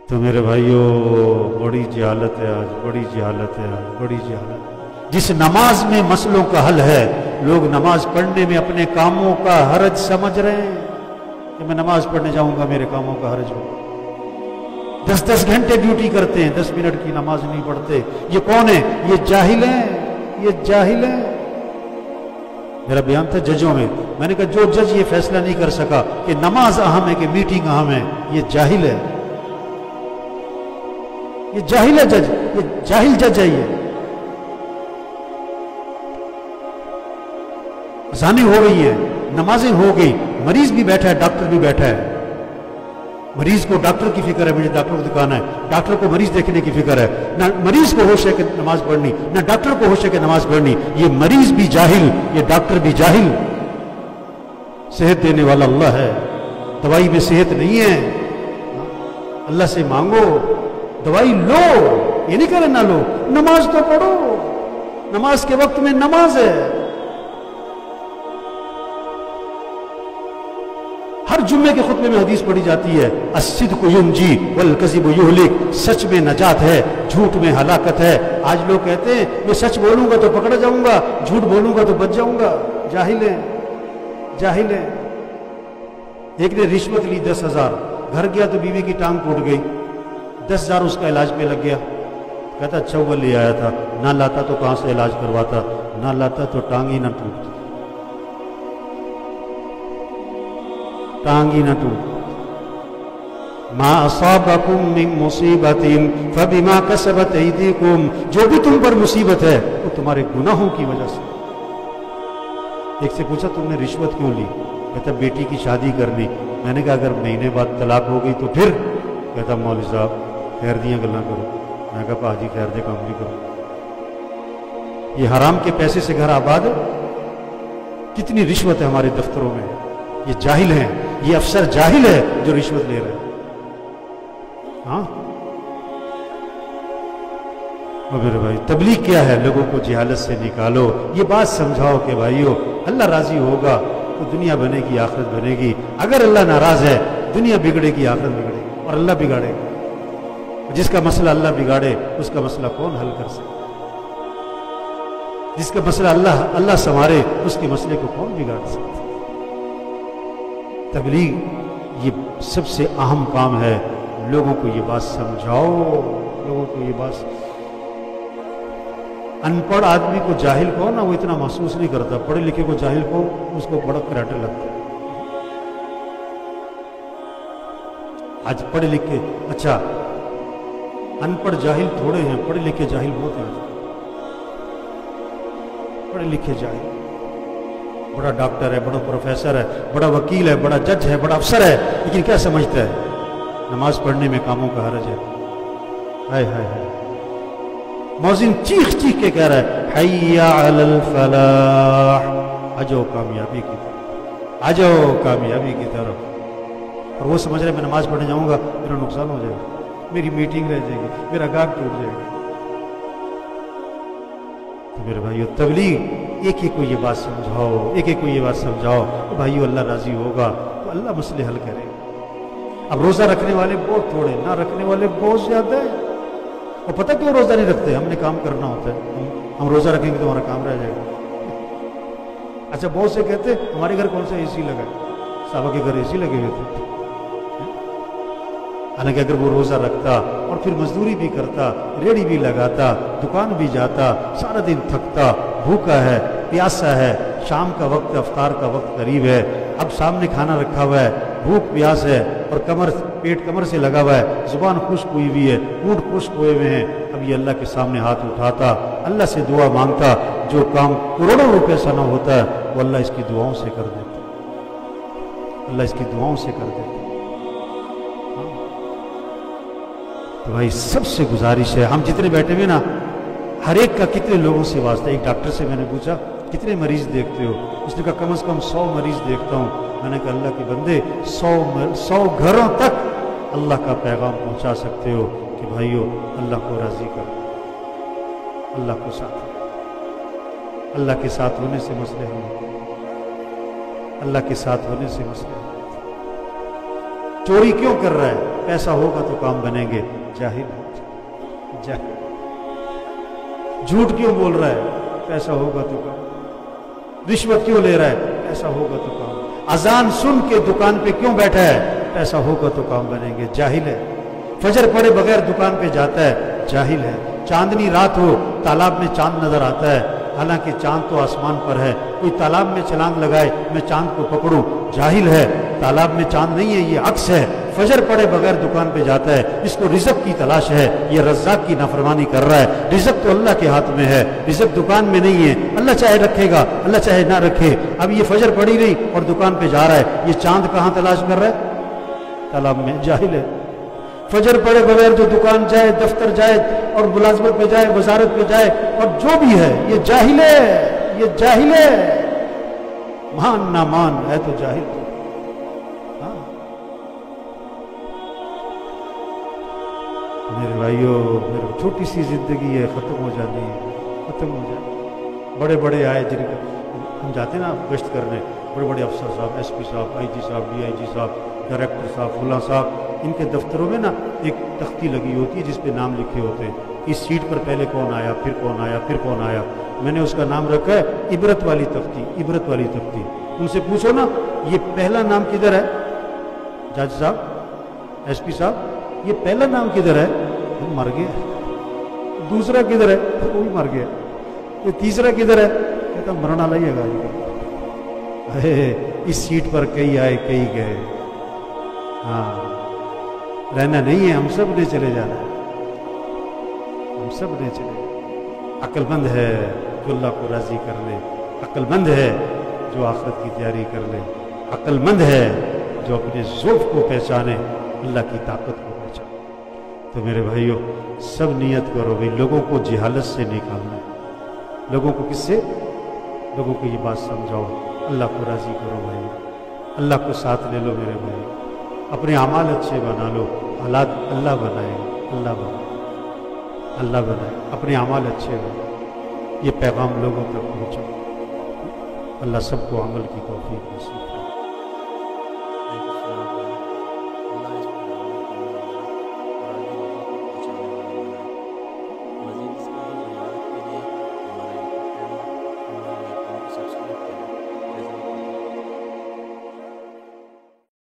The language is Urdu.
تو میرے بھائیوں بڑی جہالت ہے آج، بڑی جہالت ہے آج، بڑی جہالت۔ جس نماز میں مسئلوں کا حل ہے، لوگ نماز پڑھنے میں اپنے کاموں کا حرج سمجھ رہے ہیں کہ میں نماز پڑھنے جاؤں گا میرے کاموں کا حرج ہوگا۔ 10 گھنٹے ڈیوٹی کرتے ہیں، 10 منٹ کی نماز نہیں پڑھتے۔ یہ کون ہے؟ یہ جاہل ہیں، یہ جاہل ہیں۔ میرا بیان تھا ججوں میں نے کہا جو جج یہ فیصلہ نہیں کر سکا کہ نماز اہم ہے کہ میٹنگ اہم ہے، یہ جاہل ہے، یہ جاہل ہے جج، یہ جاہل جج ہے۔ یہ اذانیں ہو رہی ہیں، نمازیں ہو گئی، مریض بھی بیٹھا ہے، ڈاکٹر بھی بیٹھا ہے۔ مریض کو ڈاکٹر کی فکر ہے، مجھے ڈاکٹر کو دکھانا ہے، ڈاکٹر کو مریض دیکھنے کی فکر ہے۔ نہ مریض کو ہوش ہے کہ نماز پڑھنی، نہ ڈاکٹر کو ہوش ہے کہ نماز پڑھنی۔ یہ مریض بھی جاہل، یہ ڈاکٹر بھی جاہل۔ صحت دینے والا اللہ ہے، دوائی میں صحت نہیں ہے۔ اللہ سے مانگو، دوائی لو، یہ نہیں کہہ رہے نہ لو، نماز تو پڑھو، نماز کے وقت میں نماز ہے۔ ہر جمعے کے خطبے میں حدیث پڑھی جاتی ہے، الصدق ینجی والکذب یہلک، سچ میں نجات ہے، جھوٹ میں ہلاکت ہے۔ آج لوگ کہتے ہیں میں سچ بولوں گا تو پکڑا جاؤں گا، جھوٹ بولوں گا تو بچ جاؤں گا۔ جاہل ہیں، جاہل ہیں۔ ایک نے رشوت لی 10,000، گھر گیا تو بیوی کی ٹانگ ٹوٹ گئی، 10,000 اس کا علاج پہ لگ گیا۔ کہتا اچھا ہوا لے آیا تھا، نہ لاتا تو کہاں سے علاج کرواتا، نہ لاتا تو ٹانگ ہی نہ ٹوٹتی، ٹانگ ہی نہ ٹوٹ۔ ما اصابکم من مصیبت فبما کسبت ایدیکم، جو بھی تم پر مصیبت ہے وہ تمہارے گناہوں کی وجہ سے۔ ایک سے پوچھا تم نے رشوت کیوں لی؟ کہتا بیٹی کی شادی کرنی۔ میں نے کہا اگر مہینے بعد طلاق ہو گئی تو پھر؟ کہتا مولوی صاحب خیر دیاں گلاں کرو۔ میں نے کہا پا جی خیر دے کام بھی کرو۔ یہ حرام کے پیسے سے گھر آباد ہے؟ کتنی رشوت ہے ہمارے دفتروں میں۔ یہ جاہل ہیں، یہ افسر جاہل ہے جو رشوت لے رہے ہیں۔ ہاں اور میرے بھائی تبلیغ کیا ہے؟ لوگوں کو جہالت سے نکالو، یہ بات سمجھاؤ کہ بھائیو اللہ راضی ہوگا تو دنیا بنے گی، آخرت بنے گی۔ اگر اللہ ناراض ہے دنیا بگڑے گی، آخرت بگڑے گی، اور اللہ بگاڑے گا۔ جس کا مسئلہ اللہ بگاڑے اس کا مسئلہ کون حل کر سکتا؟ جس کا مسئلہ اللہ سنوارے اس کے مسئلے کو کون بگاڑ سکتا؟ تبلیغ یہ سب سے اہم کام ہے، لوگوں کو یہ بات سمجھاؤ، لوگوں کو یہ بات۔ ان پڑھ آدمی کو جاہل کو نا وہ اتنا محسوس نہیں کرتا، پڑھے لکھے کو جاہل کو اس کو بڑا کراٹے لگتا ہے۔ آج پڑھے لکھے، اچھا ان پڑھ جاہل تھوڑے ہیں، پڑھے لکھے جاہل بہت ہیں۔ پڑھے لکھے جاہل، بڑا ڈاکٹر ہے، بڑا پروفیسر ہے، بڑا وکیل ہے، بڑا جج ہے، بڑا افسر ہے، لیکن کیا سمجھتا ہے؟ نماز پڑھنے میں کاموں کا حرج ہے۔ ہائے ہائے ہائے، مؤذن چیخ چیخ کے کہہ رہا ہے حی علی الفلاح، آجاؤ کامیابی کی طرف، آجاؤ کامیابی کی طرف۔ اور وہ سمجھ رہے میں نماز پڑھنے جاؤں گا میرا نقصان ہو جائے گا، میری میٹنگ رہ جائے گی، میرا گاہک ٹوٹ جائے گا۔ تو میرے بھائیو تبلیغ ایک ایک کو یہ بات سمجھاؤ، ایک ایک کو یہ بات سمجھاؤ کہ بھائیو اللہ راضی ہوگا تو اللہ مسئلے حل کرے گا۔ اب روزہ رکھنے والے بہت تھوڑے، نہ رکھنے والے بہت زیادہ ہیں۔ اور پتہ کیوں روزہ نہیں رکھتے؟ ہم نے کام کرنا ہوتا ہے، ہم روزہ رکھیں گے تو ہمارا کام رہ جائے گا۔ اچھا بہت سے کہتے ہمارے گھر کون سا اے سی لگا ہے؟ صحابہ کے گھر اے سی لگے ہوئے تھے۔ حالانکہ اگر وہ روزہ رکھتا اور پھر مزدوری بھی کرتا، ریڑھی بھی لگاتا، دکان بھی جاتا، سارا دن تھکتا، بھوکا ہے، پیاسا ہے، شام کا وقت، افطار کا وقت قریب ہے، اب سامنے کھانا رکھا ہوا ہے، بھوک پیاس ہے، اور پیٹ کمر سے لگا ہوا ہے، زبان خشک ہوئی ہوئی ہے، ہونٹ خشک ہوئے ہوئے ہیں، اب یہ اللہ کے سامنے ہاتھ اٹھاتا، اللہ سے دعا مانگتا، جو کام کروڑوں روپے سے نہ ہوتا ہے وہ اللہ اس کی دعاؤں سے کر دیتا، اللہ اس کی دعاؤں سے کر دیتا۔ تو بھائی سب سے گزارش ہے، ہم جتنے بیٹھے ہوئے نا ہر ایک کا کتنے لوگوں سے واسطہ۔ ایک ڈاکٹر سے میں نے پوچھا کتنے مریض دیکھتے ہو؟ اس نے کہا کم از کم 100 مریض دیکھتا ہوں۔ میں نے کہا اللہ کے بندے 100 گھروں تک اللہ کا پیغام پہنچا سکتے ہو کہ بھائیو اللہ کو راضی کرو، اللہ کو ساتھ، اللہ کے ساتھ ہونے سے مسئلے ہوں، اللہ کے ساتھ ہونے سے مسئلے ہوں۔ چوری کیوں کر رہا ہے؟ پیسہ ہوگا تو کام بنیں گے، جاہل جاہل۔ جھوٹ کیوں بول رہا ہے؟ پیسہ ہوگا تو کام۔ رشوت کیوں لے رہا ہے؟ پیسہ ہوگا تو کام۔ اذان سن کے دکان پہ کیوں بیٹھا ہے؟ پیسہ ہوگا تو کام بنیں گے، جاہل ہے۔ فجر پڑے بغیر دکان پہ جاتا ہے، جاہل ہے۔ چاندنی رات ہو، تالاب میں چاند نظر آتا ہے، حالانکہ چاند تو آسمان پر ہے، کوئی تالاب میں چھلانگ لگائے میں چاند کو پکڑوں، جاہل ہے۔ تالاب میں چاند نہیں ہے، یہ عکس ہے۔ فجر پڑے بغیر دکان پہ جاتا ہے، اس کو رزق کی تلاش ہے، یہ رزاق کی نافرمانی کر رہا ہے۔ رزق تو اللہ کے ہاتھ میں ہے، رزق دکان میں نہیں ہے۔ اللہ چاہے رکھے گا، اللہ چاہے نہ رکھے۔ اب یہ فجر پڑی نہیں اور دکان پہ جا رہا ہے، یہ چاند کہاں تلاش کر رہا ہے؟ تالاب میں، جاہل ہے۔ فجر پڑے بغیر جو دکان جائے، دفتر جائے اور ملازمت پہ جائے، وزارت پہ جائے اور جو بھی ہے، یہ جاہل ہے، یہ جاہل ہے۔ مان نہ مان ہے تو جاہل۔ میرے بھائیوں، میرے چھوٹی سی زندگی ہے، ختم ہو جاتی ہے، ختم ہو جاتی ہے۔ بڑے بڑے آئے جن کا ہم جاتے ہیں نا گشت کرنے، بڑے بڑے افسر صاحب، ایس پی صاحب، آئی جی صاحب، ڈی آئی جی صاحب، ڈائریکٹر صاحب، فلاں صاحب، ان کے دفتروں میں نا ایک تختی لگی ہوتی ہے جس پہ نام لکھے ہوتے ہیں، اس سیٹ پر پہلے کون آیا، پھر کون آیا، پھر کون آیا۔ میں نے اس کا نام رکھا ہے عبرت والی تختی، عبرت والی تختی۔ ان سے پوچھو نا یہ پہلا نام کدھر ہے؟ جج صاحب، ایس پی صاحب، یہ پہلا نام کدھر ہے؟ وہ مر گیا۔ دوسرا کدھر ہے؟ وہ بھی مر گیا۔ یہ تیسرا کدھر ہے؟ کہتا مرنا لگے گا۔ اس سیٹ پر کئی آئے کئی گئے، ہاں رہنا نہیں ہے، ہم سب نے چلے جانا ہے، ہم سب نے چلے جانا۔ عقل مند ہے جو اللہ کو راضی کر لے، عقل مند ہے جو آخرت کی تیاری کر لے، عقل مند ہے جو اپنے ضعف کو پہچانے، اللہ کی طاقت کو پہچانے۔ تو میرے بھائیوں، سب نیت کرو بھائی لوگوں کو جہالت سے نکالنا ہے۔ لوگوں کو کس سے؟ لوگوں کو یہ بات سمجھاؤ، اللہ کو راضی کرو بھائی، اللہ کو ساتھ لے لو میرے بھائی، اپنے اعمال اچھے بنا لو، حالات اللہ بنائے، اللہ بنائے، اللہ بنائے، اپنے اعمال اچھے بنائے۔ یہ پیغام لوگوں تک پہنچو۔ اللہ سب کو عمل کی توفیق نصیب کرے۔